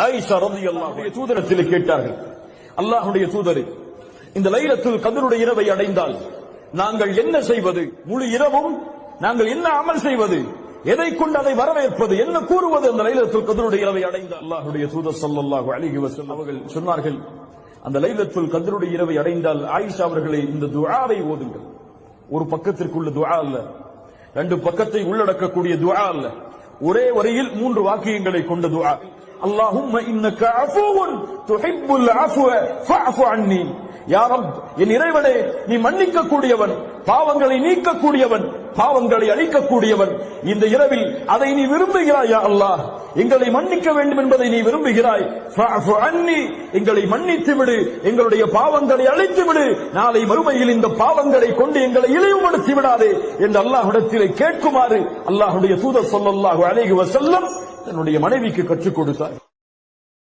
ஆயிஷா ரலியல்லாஹு அன்ஹா தூதரிடத்தில் கேட்டார்கள், அல்லாஹ்வுடைய தூதரே, இந்த லைலத்துல் கத்ருடைய இரவை அடைந்தால் நாங்கள் என்ன செய்வது? முழு இரவும் நாங்கள் என்ன அமல் செய்வது? எதை கொண்டு அதை வரவேற்பது? என்ன கூறுவது? அந்த லைலத்துல் கத்ருடைய இரவை அடைந்த அல்லாஹ்வுடைய தூதர் ஸல்லல்லாஹு அலைஹி வஸல்லம் அவர்கள் சொன்னார்கள், அந்த லைலத்துல் கத்ருடைய இரவை அடைந்தால் ஆயிஷா அவர்களே, இந்த துஆவை ஓதுங்கள். ஒரு பக்கத்திற்குள்ள துஆ அல்ல, ரெண்டு பக்கத்தை உள்ளடக்கக்கூடிய துஆ அல்ல, ஒரே வரியில் 3 வாக்கியங்களை கொண்ட துஆ. அல்லாஹும்ம இன்னக அஃபூவுன் துஹிப்புல் அஃவ ஃபஅஃபு அன்னி. யா ரப், என் இறைவனே, நீ மன்னிக்க கூடியவன், பாவங்களை நீக்க கூடியவன், பாவங்களை அழிக்க கூடியவன். இந்த இரவில் அதை நீ விரும்புகிறாய். யா அல்லாஹ், எங்களை மன்னிக்க வேண்டும் என்பதை நீ விரும்புகிறாய். ஃபஅஃபு அன்னி, எங்களை மன்னித்து விடு, எங்களுடைய பாவங்களை அழித்து விடு. நாளை மறுமையில் இந்த பாவங்களை கொண்டு எங்களை இழிவுபடுத்தி விடாதே என்று அல்லாஹ்விடத்திலே கேட்குமாறு அல்லாஹ்வுடைய தூதர் ஸல்லல்லாஹு அலைஹி வஸல்லம் தன்னுடைய மனைவிக்கு கற்றுக் கொடுத்தார்.